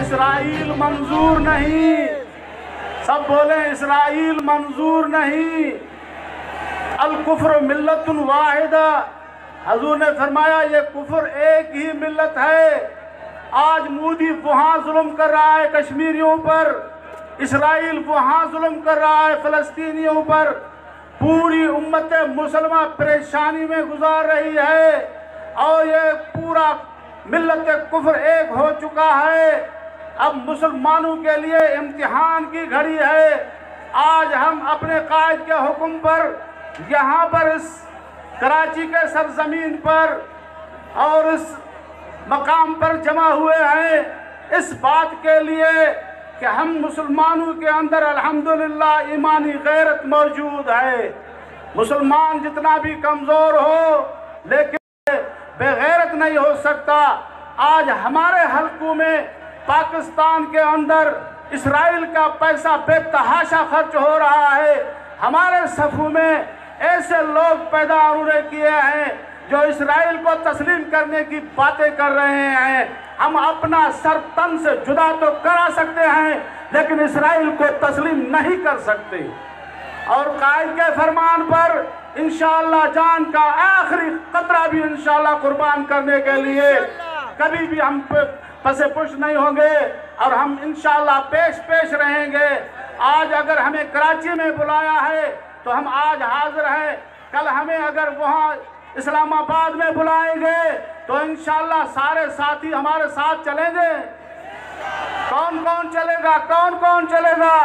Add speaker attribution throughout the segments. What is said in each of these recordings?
Speaker 1: Israel मंजूर नहीं। सब बोले इसराइल मंजूर नहीं। अल कुफ्र मिल्लतुन वाहिदा, हजूर ने फरमाया ये कुफ्र एक ही मिल्लत है। आज मोदी वहाँ जुल्म कर रहा है कश्मीरियों पर, इसराइल वहाँ जुल्म कर रहा है फ़लस्तीनियों पर, पूरी उम्मत मुसलमान परेशानी में गुजार रही है और ये पूरा मिल्लत कुफ्र एक हो चुका है। अब मुसलमानों के लिए इम्तिहान की घड़ी है। आज हम अपने कायद के हुक्म पर यहाँ पर इस कराची के सरजमीन पर और इस मकाम पर जमा हुए हैं इस बात के लिए कि हम मुसलमानों के अंदर अल्हम्दुलिल्लाह ईमानी गैरत मौजूद है। मुसलमान जितना भी कमज़ोर हो लेकिन बेगैरत नहीं हो सकता। आज हमारे हलकों में पाकिस्तान के अंदर इसराइल का पैसा बेतहाशा खर्च हो रहा है। हमारे सफ़ों में ऐसे लोग पैदा उन्होंने किए हैं जो इसराइल को तस्लीम करने की बातें कर रहे हैं। हम अपना सर तन से जुदा तो करा सकते हैं लेकिन इसराइल को तस्लीम नहीं कर सकते। और कायद के फरमान पर इंशाअल्लाह जान का आखिरी कतरा भी इंशाअल्लाह कुर्बान करने के लिए कभी भी हम पसे पुश नहीं होंगे और हम इंशाअल्लाह पेश रहेंगे। आज अगर हमें कराची में बुलाया है तो हम आज हाजिर हैं। कल हमें अगर वहाँ इस्लामाबाद में बुलाएंगे तो इंशाअल्लाह सारे साथी हमारे साथ चलेंगे। कौन कौन चलेगा, कौन कौन चलेगा?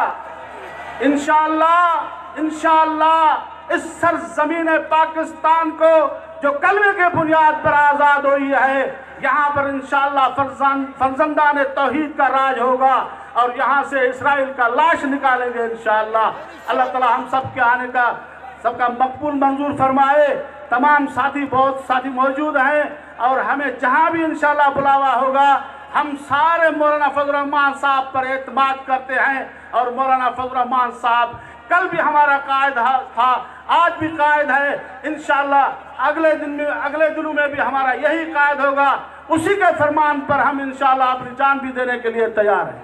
Speaker 1: इंशाअल्लाह इस सरजमीन पाकिस्तान को जो कलमे के बुनियाद पर आज़ाद हुई है, यहाँ पर इंशाअल्लाह फर्जंदान तौहीद का राज होगा और यहाँ से इसराइल का लाश निकालेंगे इंशाअल्लाह। अल्लाह ताला हम सब के आने का सबका मकबूल मंजूर फरमाए। तमाम साथी बहुत साथी मौजूद हैं और हमें जहाँ भी इंशाअल्लाह बुलावा होगा हम सारे मौलाना फजल रहमान साहब पर एतमाद करते हैं। और मौलाना फजल रहमान साहब कल भी हमारा कायद था, आज भी कायद है। इंशाअल्लाह अगले दिनों में भी हमारा यही कायद होगा। उसी के फरमान पर हम इंशाअल्लाह अपनी जान भी देने के लिए तैयार हैं।